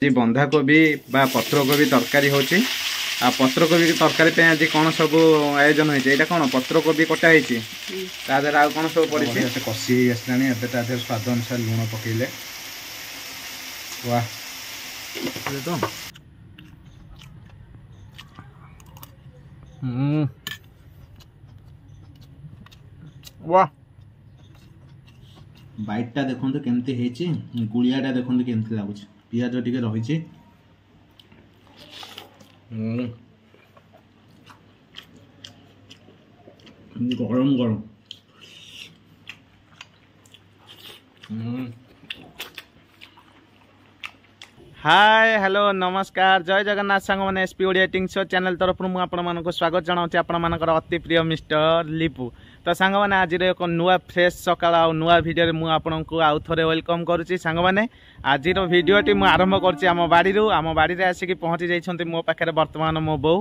आज बंधाकोबी बा पत्रकोबी तरकारी होची आ पत्रकोबी तरकारी पे आज कौन सब आयोजन होइছে एटा कौन पत्रकोबी कटा होइଛି ता देर आ कौन सब पड़ी छे से कसी आसलानी एबे ता देर स्वाद अनुसार लूण पकेइले वाह तो वाह बाइटटा देखंतु केमती हेची गुलियाटा देखंतु केमती लागुछ पियाज टिके रही गरम गरम हाय हेलो नमस्कार जय जगन्नाथ सांग मैंने एसपी ओडिया टिंग शो चैनल तरफ मुझे आपण स्वागत जनाऊँ आपण अति प्रिय मिस्टर लिपू तो सांग मैंने आज एक नुआ फ्रेश सकाल आ नुआ भिडियो मुझे आपको आउ थे वेलकम करुच्ची सांग मैंने आज भिडियोटी मुझे आरंभ करम बाड़ी आसिक पहुँची जाइए मो पाखे बर्तमान मो बो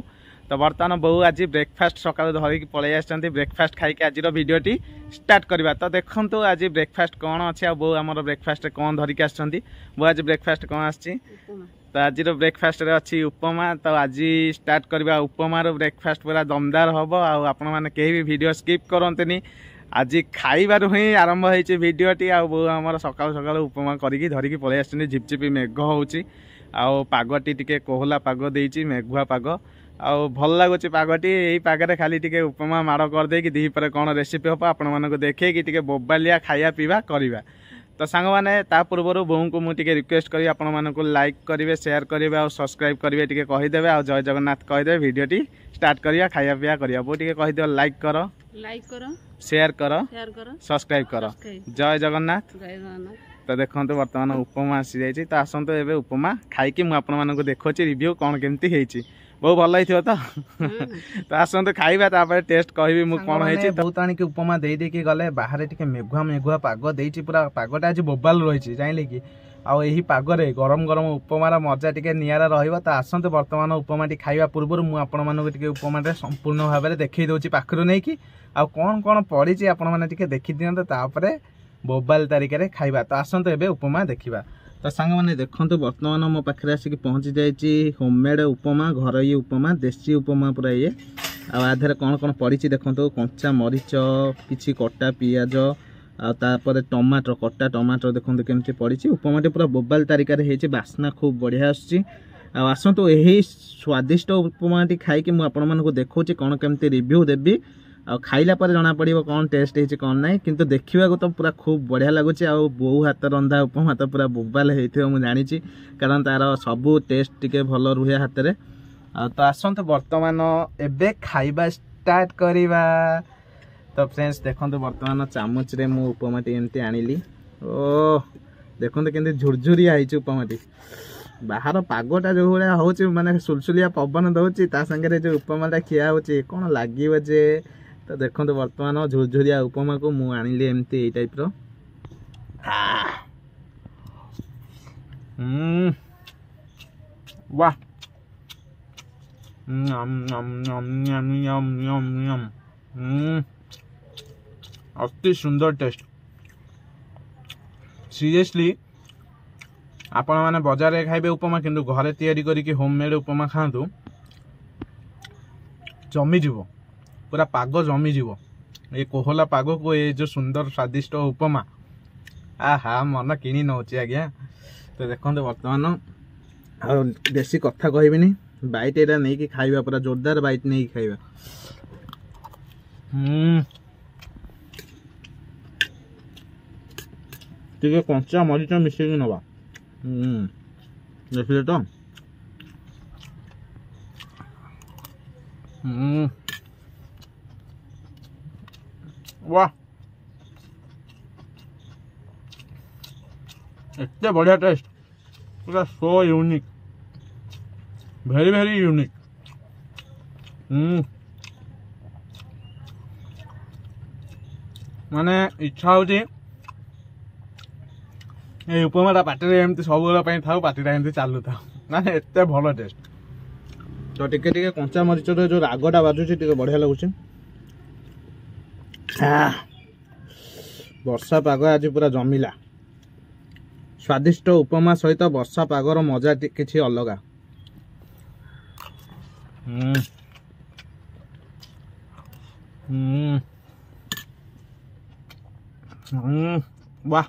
तो बर्तमान बो आज ब्रेकफास्ट सकाल धरिकी पलि आसछन्ती ब्रेकफास्ट खाइक आज भिडियोटी स्टार्ट करवा तो देखंतु आज ब्रेकफास्ट कौन अच्छे बो आमर ब्रेकफास्ट कौन धरिकी आसछन्ती बो आज ब्रेकफास्ट कौन आछि तो आज ब्रेकफास्ट रे अच्छी उपमा तो आज स्टार्ट करवा उपमार ब्रेकफास्ट पूरा दमदार हम आपण मैंने कहीं भी वीडियो स्किप करंतनी आज खाइबार ही आरंभ होइछि भिडियोटी आमर सकाल सकाल उपमा करिकी धरिकी पलि आसछन्ती झिपझिपी मेघ होउछि आउ पागटी टिके कोहला पाग देइछि मेघुआ पाग आउ भल लगुच पागटी यही पागरे खाली टिके उपमा माड़ कर दे कि दी पर कौन रेसिपी हम आपण मानक देखे कि टिके बोबालिया खाया पीवा करवा तो सांग मैंने ता पूर्व बोऊ को मुझे रिक्वेस्ट करी आपण मानक लाइक करेंगे शेयर करेंगे और सब्सक्राइब करेंगे टिके कहीदेवे आ जय जगन्नाथ कहीदेवे भिडियोटी स्टार्ट करिया खाया पीवा करिया बो टिके कहीदेव लाइक करो शेयर करो सब्सक्राइब करो जय जगन्नाथ तो देखो बर्तमान उपमा आसी जाइए तो आसतु एवं उपमा खाई मुझे देखी रिव्यू कौन केमती है बहुत भल हो तो आसतु खाइबा टेस्ट कहि कौन है बहुत आनिक उपमा दे देकी गले बाहर टिके मेघुआ मेघुआ पाग देती पूरा पागटा आज बोबाल रही जाइले कि आउ यही पागरे गरम गरम उपमार मजा टिके नियारा रहिबो तो आसतु वर्तमान उपमा टी खाइबा पूर्व मु आपण मानक टिके उपमा संपूर्ण भाव में देखई दउची पाखरु नै कि आउ कौन कौन पड़ी आपण माने टिके देखि दियंत तापरे बोबाल तारिका खाइबा तो आसतु एबे उपमा देखिबा तो सांग मैंने देखो बर्तमान मो पाखे आसिक पहुँची जाइए होममेड उपमा घर उपमा देसी उपमा पूरा ये आधे कौन कौन पड़ी देखो कंचा मरीच किसी कटा पियाज आपर टमाटर कटा टमाटर देखो केमती पड़ी उपमाटी पूरा बोबाल तारिका बास्ना खूब बढ़िया आसतु यही स्वादिष्ट उपमाटी खाई मुझे देखा कौन केमती रिव्यू देवी आ खाइला पर जना पड़ो कौन टेस्ट है कौन ना किंतु देखा तो पूरा खूब बढ़िया लगुच बो हाथ रंधा उपमा तो पूरा बोबाल हो मुझे जानी कारण तार सबू टेस्ट टिके भल रुहे हाथ में तो आसतु बर्तमान एबे खाइबा स्टार्ट करवा तो फ्रेंड्स देखो बर्तमान चामच रे मु उपमाटी एमती आनिली ओ देखो केमती झुरझुरिया है उपमाटी बाहर पागटा जो भाया हो माने सुलसुलिया पवन दौर ता सागे जो उपमाटा खिया हो कौन लगे जे तो देखो बर्तमान झुरझुरिया उपमा को मु आनिली एमती ए टाइप रो वाह अति सुंदर टेस्ट सीरियसली आपण माने बाजार रे खाइबे उपमा किंतु घरे तैयारी करिके होममेड उपमा खातु जमी जीवो पूरा पाग जमी जीवो ये कोहला पाग को ये जो सुंदर स्वादिष्ट उपमा आहा मन किणी नौची आज्ञा तो देखो बर्तमान बेसी कथा कहबिनी बाइट एटा नहीं कि खाइबा पूरा जोरदार बाइट नहीं खाइबा टिके कंचा मरीच मिसेकी नवा देखिए तो वाह इतने बढ़िया टेस्ट पूरा so unique very very unique माने इच्छा होती ये उपमाटा पार्टी एमती सब था पार्टीटा एमती चालू था ना एत भल टेस्ट तो टिके टिके कंचा मरीच जो रागटा बाजुची टिके बढ़िया लगुच वर्षा पाग आज पूरा जमिला स्वादिष्ट उपमा सहित वर्षा पागर मजा किछि अलगा। वाह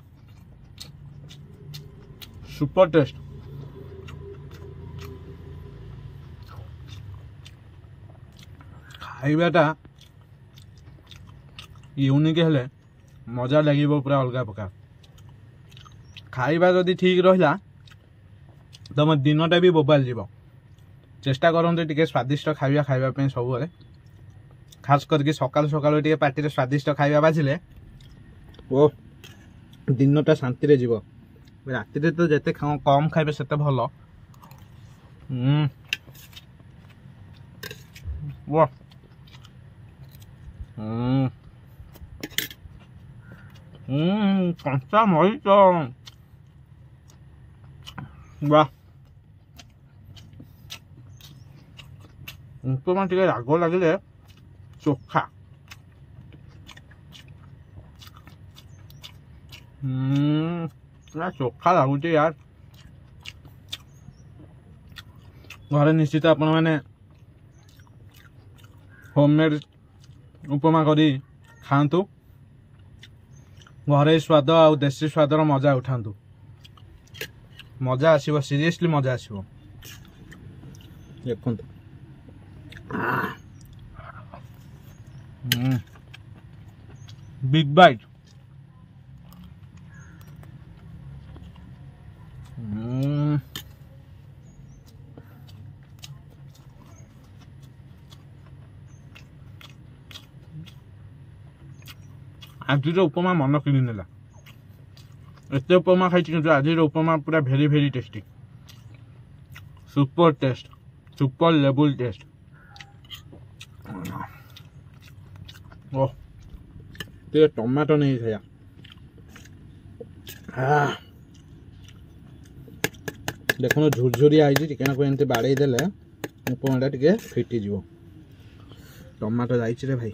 सुपर टेस्ट। खाइबाटा यूनिक हेले मजा लगे पूरा अलग प्रकार। खाइबा जदि ठीक रहा तुम दिनटा भी बोबाल जीव। चेष्टा करते टिके स्वादिष्ट खाइबा खाइबा सब खास करके सकाल सकाल टिके पार्टी स्वादिष्ट खाइबा बाजिले ओ दिनटा शांति रे जीव। राति रे तो जेते कम खाइबे सेते भल। वाह कंचा मरीच वाह उपमा टिके राग लगे चोखा पूरा चोखा लगुच यार। घरे निश्चित आपण मैंने होममेड उपमा करी खातु। घरे स्वाद आ देसी स्वादर मजा उठातु। मजा आसीबो सीरियसली मजा आसीबो। देखो बिग बाइट आज उपमा मन किणी नेला। एत उपमा खाई कि आज उपमा पूरा very very tasty super taste super level taste. Oh ते टमाटो नहीं खाया देखो झुरझुरी आई चिकेन को एमती बाड़े देले उपमाटा टिके फिटी जीवो। टमाटो जाइछि रे भाई।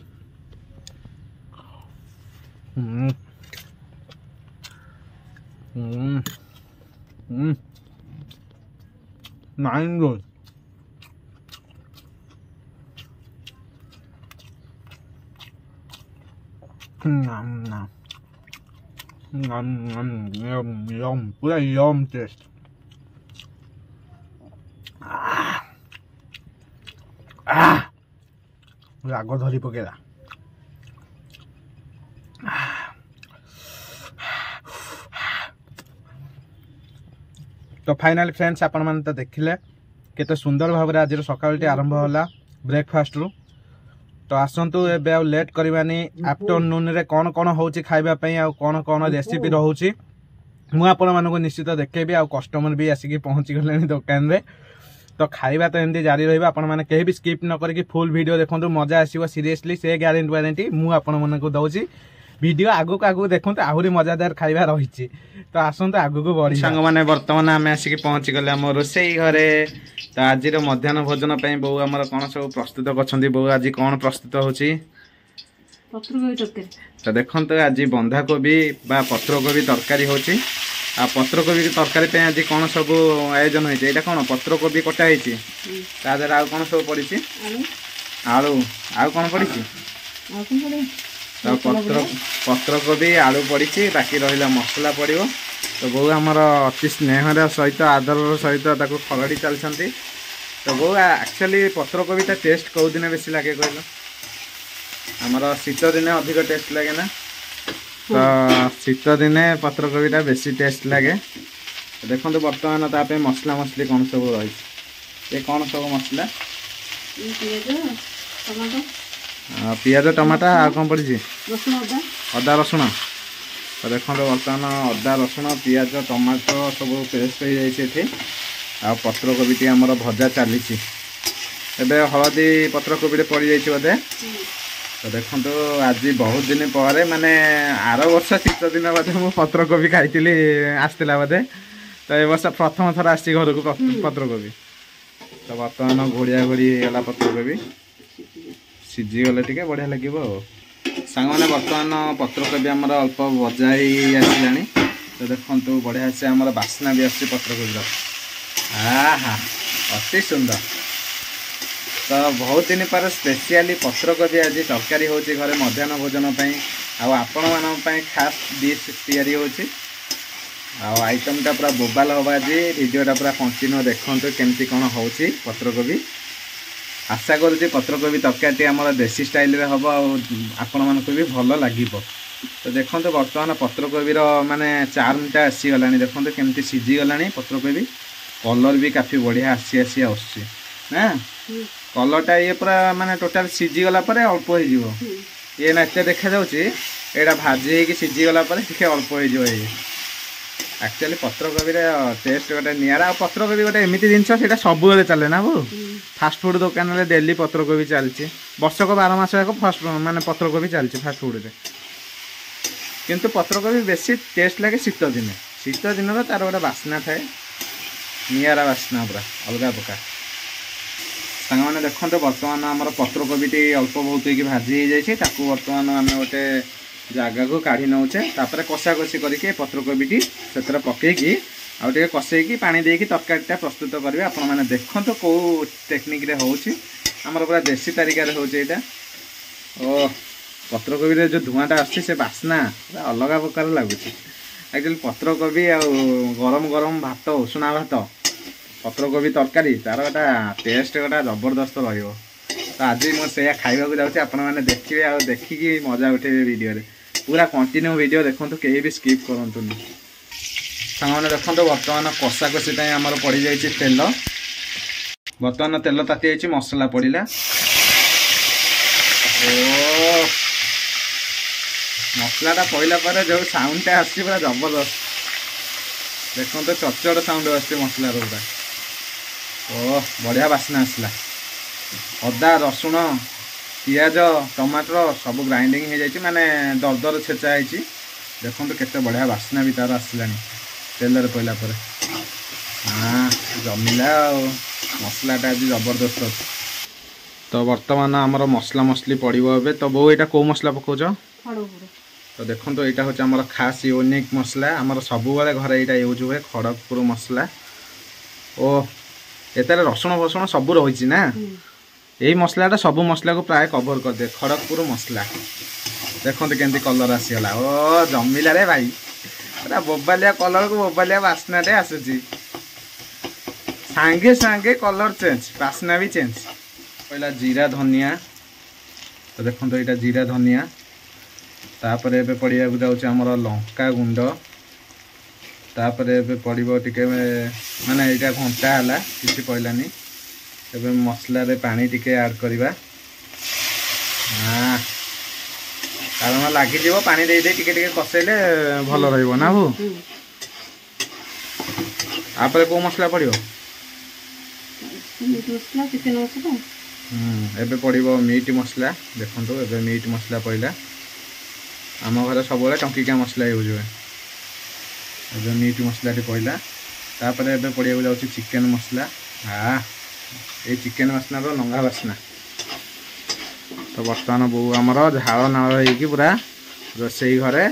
नाइन रोज पूरा यम टेस्ट। राग धरी पकेला। तो फाइनल फ्रेंड्स आपण मैंने तो देखिले केते सुंदर भाव में आज सकाल आरंभ होला ब्रेकफास्ट रु। तो आसतु ए लेट करवानी आफ्टरनून रे कौन कौन होची खाइबा पई आ कौन कौन रेसिपी रहउची मु आपण मानको निश्चित देखेबी। आ कस्टमर भी आसिकी पहुंची गले दुकान रे। तो खाइबा तो एमती जारी रहिबा। आपण माने केही भी स्किप न करके फुल वीडियो देखंतु मजा आसीबो सीरियसली से गारंटी मु आपण मानको दउची। वीडियो आगु को आगु देखो आहरी मजादार खाइबा रही। तो आसतु आगु को बढ़ी सांग मैंने बर्तमान आम आसिक पहुँची गले आम रोसई घरे। तो आज मध्याह्न भोजन पे बो आमर कौन सब प्रस्तुत कर बो आज कौन प्रस्तुत होची तो देखो आज बंधाकोबी बा पत्रकोबी तरकारी होची। आ पत्रकोबी तरकारी पे आज कौन सब आयोजन होती है कौन पत्रकोबी कटा होती आउ कौन सब पड़ी आलू आउ कौन पड़ी तो पत्रकोबी आलू पड़ी बाकी रहा मसला पड़ो। तो बो आमर अति स्नेहर सहित आदर सहित खरड़ी चलती। तो बो एक्चुअली पत्रकोबी टेस्ट कौ दिन बेसी लगे कहल आमर शीत दिने अधिक टेस्ट लगे ना। तो शीत दिने पत्रकोबीटा बेसी टेस्ट लगे। तो देखो बर्तमान ताप मसला मसली कौन सब रही ये कौन सब मसला पियाज टमाटा आ कौन पड़ी अदा रसुण। तो देखो बर्तमान अदा रसुण पियाज टमाटो सब पेस्ट हो जाए आ पत्रकोबी टी आमर भजा चली एबे हलदी पत्रकोबी पड़ जाइए बोधे। तो देखो आज बहुत दिन पर माने आर वर्ष शीत दिन बोधे मु पत्रकोबी खाई आसला बोधे। तो ये वर्ष प्रथम थर आसी घर को पत्रकोबी। तो बर्तमान घोड़िया घोड़ी गला पत्रकोबी सीझी गले टिके बढ़िया लगे सांग मैंने बर्तमान पत्रकोबी आमर अल्प भजा आसला। तो देखो बढ़िया से आम बास्ना भी आस पत्रकोबी आहा अति सुंदर। तो बहुत दिन पर स्पेशली पत्रकोबी आज तरकारी हो घरे मध्याह्न भोजन आपण मान खास डिश तैयारी होची। आइटमटा पूरा बोबाल हवा आज भिडियोटा पूरा कंटिन्यू देखो केमती कौन हो पत्रकोबी। आशा करुँच पत्रकोबी तरकारी आम देसी स्टाइल रे हम आपण मानक भी भल लगे। तो देखो बर्तमान पत्रकोबीर माने चार्मटा आसीगला देखो केमती सीझीगला पत्रकोबी कलर भी काफी बढ़िया आसी ना कलरटा ये पूरा माने टोटाल सीझीगला अल्प हो ये ना एत देखा यहाँ भाजी हो सीझीगला अल्प हो एक्चुअली पत्रकोबी टेस्ट गोटे निरा पत्रकोबी गोटे एमती जिनस से सब चले ना वो फास्ट फूड दुकान में डेली पत्रकोबी चलती वर्षक 12 मास जाक फास्ट माने पत्रकोबी चलती फास्ट फूड रे किंतु पत्रकोबी बेसी टेस्ट लगे शीत दिन तार गोटे बास्ना थाए निरा बास्ना पूरा अलग प्रकार। सांग मैंने देखते बर्तमान आम पत्रकोबी टी अल्प बहुत भाजी हो जाए बर्तमान आम गोटे जगह को काढ़ी नौचे तापर कषा कषी करके पत्रकोबी टी से पकईकी आगे कषेकी पानी देकी तरकारीटा प्रस्तुत करेंगे। आपण मैंने देखो कौ टेक्निक रे होची आमर पूरा देसी तरीका रे होची एटा। ओ पत्रकोबी रे जो धुआंटा आछी से बास्ना अलग प्रकार लगुच। एक्चुअली पत्रकोबी आ गरम गरम भात उषुना भात पत्रकोबी तरकारी तार गोटा टेस्ट गोटा जबरदस्त रहिबो। तो आज मुझे खाइबा जाऊँगी आपण मैंने देखिए आ देखिकी मजा उठेबे वीडियो रे पूरा कंटिन्यू वीडियो देखो कहीं भी स्किप करंतुनी। सांग देखो बर्तमान कषा कषी आमर पड़ जाइए तेल बर्तमान तेल ताती जाइए मसला पड़ा ओ मसलाटा पड़ा पर जो साउंडटा आस पूरा जबरदस्त देखो तो चटचट साउंड आस मसला पूरा ओ बढ़िया बास्ना आसला। अदा रसुण पियाज टमाटर सब ग्राइंडिंग हो जाए माने दरदर छेचा है देखो तो केते बढ़िया बास्ना भी तार आसलानी तेल पड़ा पर हाँ जमिला मसलाटा आज जबरदस्त अच्छे। तो बर्तमान आमर मसला मसली पड़ो ए तो बो यहाँ कौ मसला पकाच तो देखो तो यहाँ हूँ आम खास यूनिक मसला आमर सब घरे यहाँ यूज हुए खड़गपुर मसला ओ एतार रसुण फसुण सब रही ना यही मसलाटा सब मसला को प्राय कवर कर दे खड़गपुर मसला देखो केमती कलर आसीगला ओ जमिला रे भाई पूरा बोबालिया कलर को बोबालिया बास्नाटे आसूची सांगे सांगे कलर चेंज बास्ना भी चेंज। पहला जीरा धनिया तो देखो तो यहाँ जीरा धनिया तापर एबे पड़िया जाऊँ आमर लंका गुंड तापर एबे पड़ो टिके माने यहाँ घंटा है किसी पड़लानी एबे मसला रे पानी टिके ऐड करवा हाँ कारण लगिज पानी दे दे टिके कषेले भल रहिबो ना वो आपरे को मसला पड़ो एबे पड़ो मीट मसला देखो तो एबे मीट मसला पड़ा आम घर सब टंकिका मसला यूज हुए एबे मीट मसला पड़ा तापर एबे पड़िया जाऊँ चिकेन मसला हाँ ये चिकेन बास्ना रो लंगा बास्ना। तो बर्तमान बो आमर झाल नाल हो पूरा रोसई घरे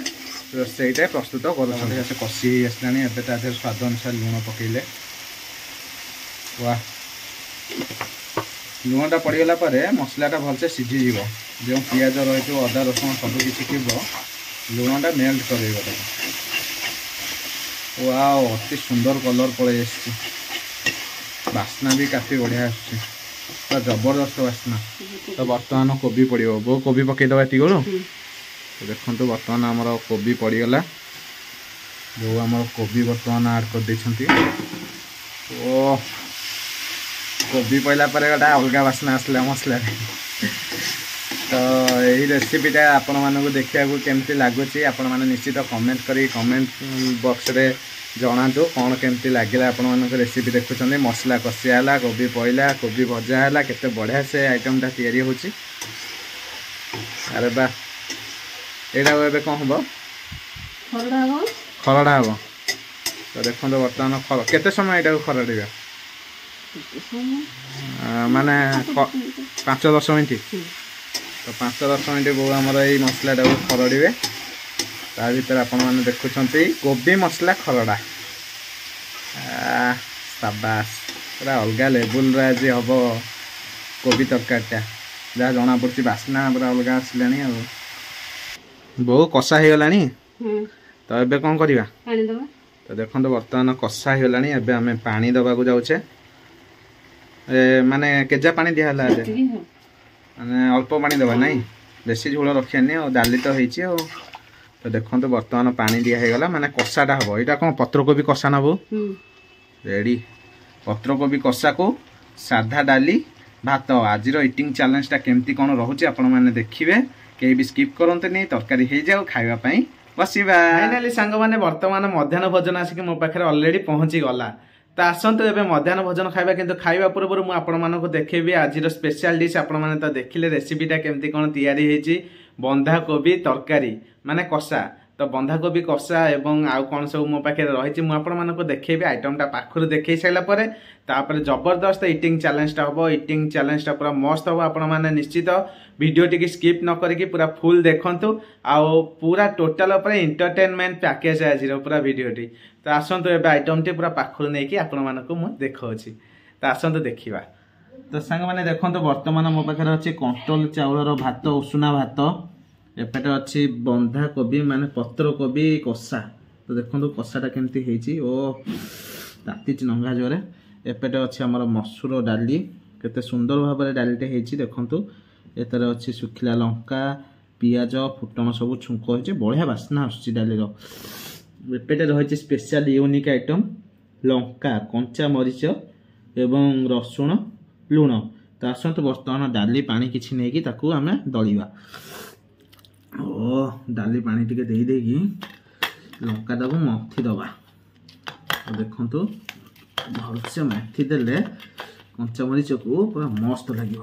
रोसईटा प्रस्तुत कर कषि आसला एबे स्वाद अनुसार लुण पकईले वाह लुणटा पड़गला मसलाटा भलसे सीझीज जो पियाज रही अदा रसुण सबकि लुणटा मेल्ट कर वाओ अति सुंदर कलर पड़े बास्ना भी काफी बढ़िया पूरा जबरदस्त बास्ना। तो बर्तमान कोबी पड़ो बो कोबी पकईदे ये गलु तो देखो तो बर्तमान आमर कोबी पड़गला बो आमर कोबी बर्तमान ऐड कर देछंती ओ कोबी पड़ा पर गोटे अलग बास्ना आसला मसला तो यही रेसिपीटा आपण मानक देखा केमती लगुच आपण मैंने निश्चित कमेंट करी कमेंट बॉक्स रे जनातु कौन केमती लगे आपण मानक रेसिपी देखुं मसला कषिया कोबी पड़ा कोबी भजा है केते बढ़िया से आइटमटा तैयारी होची। अरे बा यहाँ ए कौन हम खरड़ा हम तो देखो तो बर्तमान केते समय यहाँ खरड़ा माने 5-10 मिनट तो 5-10 मिनट बो आमर ये मसलाटा खरड़े ता भीतर आपण मैंने देखुं कोबी मसला खरड़ा शाबाश पूरा अलग लेवल आज हम कोबी तरकारीटा जहाँ जना पड़ी बास्ना पूरा अलग आसला बहु कषा हो गला तो ये कौन करवा तो देखो बर्तमान कषा हो गला एवं आम पानी दबा को जाऊे माने केजा पानी दिया माने अल्प पानी दबा ना बेसी झोल रखानी डाली तो होती तो देखो बर्तमान पानी दिगला माने कषाटा हम यहाँ कौन पत्रकोबी कषा नबू रेडी पत्रकोबी कषा को साधा डाली भात आज इटिंग चैलेंजटा केमती कौन रोचे आपण मैंने देखिए कहीं भी स्किप करते नहीं तरकारी हो जाओ खावाई बसवा फाइनाली सांग मैंने बर्तमान मध्याह्न भोजन आसिक मो पाखे ऑलरेडी पहुंची गला तो आसतु एवं मध्याह्न भोजन खाଇବା किंतु खाଇବା पूर्व मुझे आपण मानक देखी आज स्पेशल डिश आपण मैंने तो देखिले रेसिपीटा केमती कौन तैयारी होती बंधाकोबी तरकारी माने कषा तो बंधाकोबी कषा एवं आउ कौन सब मो पाखे रही मुझे देखी आइटमटा पाखर देखे सारापर तापर जबरदस्त इटिंग चैलेंजटा हम इटिंग चैलेंजटा पूरा मस्त हम आपण मैंने निश्चित वीडियो टी स्किप न करके पूरा फुल देखु आउ पूरा टोटाल एंटरटेनमेंट पैकेज आज पूरा वीडियोटी तो आसतु ए आइटम टी पूरा पाखर नहीं कि आपण मानक मुझे देखी तो आसतु देखा तो सांग मैंने देखो बर्तमान मो पाखे अच्छे कंट्रोल चाउलर भात उषुना भात एपटे अच्छी बंधाकोबी माने पत्रकोबी कषा तो देखो कषाटा केमती होती ओ ताती नंगा जोरे एपटे अच्छी आमर मसूर डाली केते सुंदर भाव में डालीटे होती देखु एतर अच्छी सुखिला लंका पियाज फुटण सब छुंक होती बढ़िया बास्ना आसुची डालीर एपटे रही स्पेशल यूनिक आइटम लंका कंचा मरीच एवं रसुण लुण तो आसतु बर्तमान डाली पानी किसी नहीं ताकू आम दलिया ओ डाली पानी टिके दे देगी लंकाटा को मथी दबा देखु भलसे मथी देले कंचा मरीच को पूरा मस्त लगे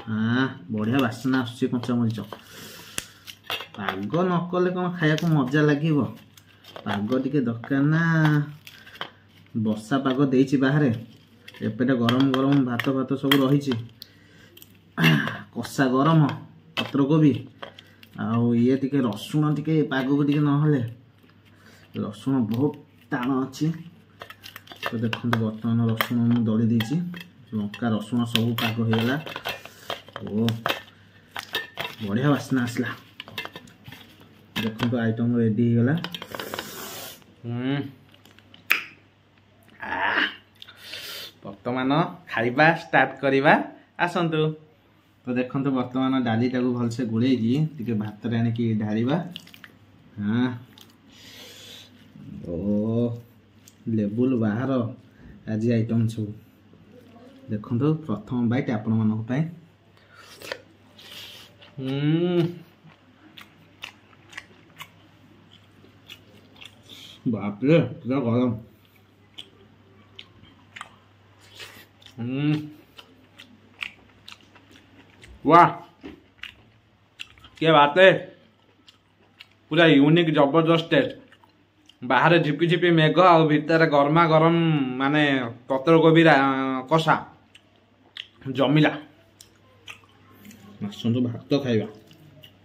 हाँ बढ़िया बास्ना आस कंचा मरीच पाग नकले कौन खाया मजा लगे पाग टिके दरकार ना वर्षा पाग देछि बाहर एपटे गरम गरम भात भात सब रही कषा गरम पत्रकोबी आउ ये टिके रसुण टिके पाग को टिके नहले रसुण बहुत टाण अच्छी तो देखो बर्तमान रसुण मुझे दली देछि लंका रसुण सब पाग होगला ओ बढ़िया बास्ना आसला देखो आइटम रेडी होगला बर्तमान खाइबा स्टार्ट करवा आसतु तो देखो बर्तमान डालीटा को भलसे गोलैकी भात आनिकी ढारिबा हाँ ओ लेबुल बाहर आज आइटम सब देखो प्रथम बाइट आपण मानक बाप रे पूरा गरम वाह क्या बात है पूरा यूनिक जबरदस्त टेस्ट बाहर झिपी झिपी मेघ आ भितर गरमा गरम माने पत्रकोबी कषा जमिला आसतु भात खाइबा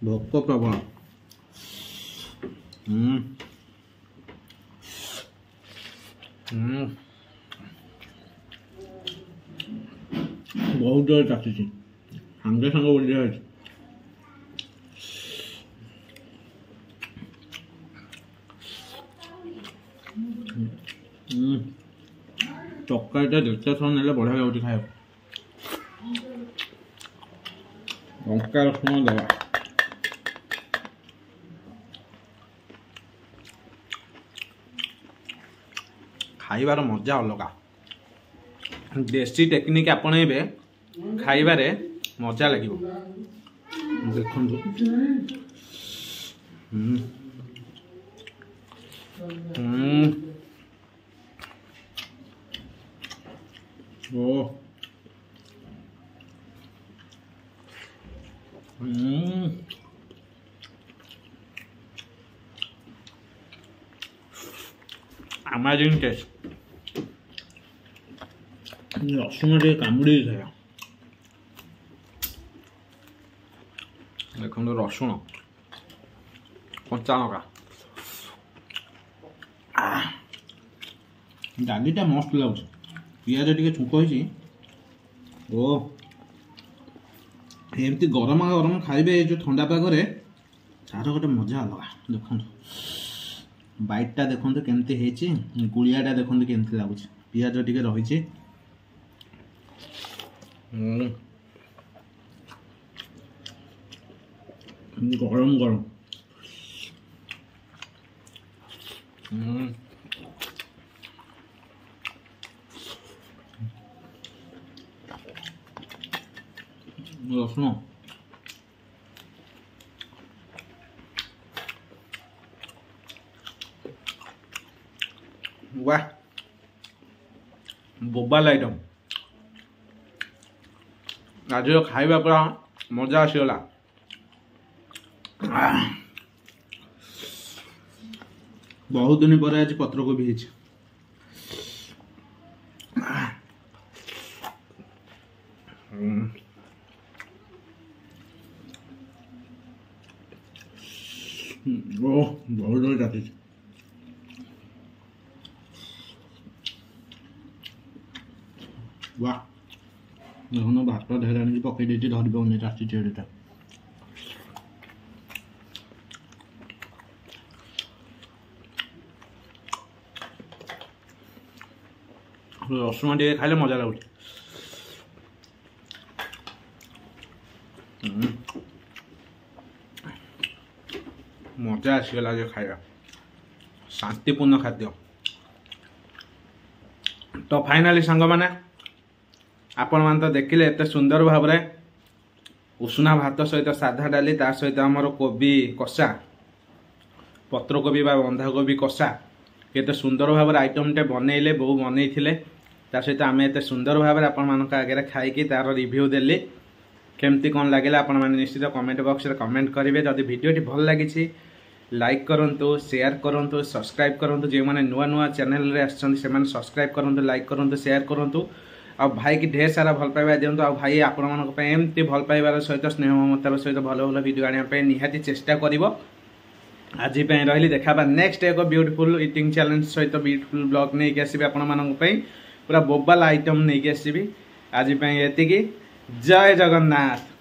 भोक प्रबल बहुत जोर चाची सांगे सांगे बोल तरकारीटा देखते थोड़ा ना बढ़िया लगे खाए लंका रसुण दवा खाइबार मजा अलग देसी टेक्निक आपणेबे खाइबारे मजा लगे देखो ओ अमेजिंग टेस्ट रसुण टे कामुड़ी खाया देखो रसुण कंचा लंका डालीटा मस्त लगुच पिज टे छुक ओ एमती गरम गरम खाइबे जो ठंडा पागरे तार गोटे मजा अलग देखो बाइटा देखो केमती है गुड़ियाटा देखो केमती लगुच पिज टे रही गरम गरम रसुण वाह बोबाल आइटम आज खाइबा पूरा मजा आसीगला बहुत दिन पर आज पत्रकोबी है बहुत जाती वाह देखो भात ढेर आनी पकई धरी पाऊनी राशि चेड़ीटा रसुण टे खाइले मजा लगुच मजा आसीगला जो खाइबा शांतिपूर्ण खाद्य तो फाइनाली सांग मैंने आपण मान तो देखिले एत सुंदर भाव में उषुना भात सहित साधा डाली ता सहित आमर कोबी कषा पत्रकोबी बा बंधाकोबी कषा केते सुंदर भाव आइटम टे बनइले बहु बनई ता सहित आम एत सुंदर भाव आपण मान आगे खाई तार रिव्यू देली केमती कौन लगे आपण मैंने निश्चित कमेंट बॉक्स में कमेंट करेंगे जदि भिडियोटी भल लगी लाइक करूँ शेयर करूँ सब्सक्राइब करूँ जो मैंने नुआ नुआ चैनल रे आसछन सब्सक्राइब करूँ लाइक करूँ शेयर करूँ आ भाई की ढेर सारा भल पाइबा दिंतु आ भाई आपण मानक एमती भल पाइबार सहित स्नेह ममतार सहित भल भल वीडियो आने निहाती चेष्टा कर आज रही देखा नेक्स्ट एक ब्यूटीफुल इटिंग चैलेंज सहित ब्यूटीफुल ब्लॉग नहीं कि आसबि आपण मानक पूरा बोबाल आइटम नहीं कि आसबि आज ये जय जगन्नाथ।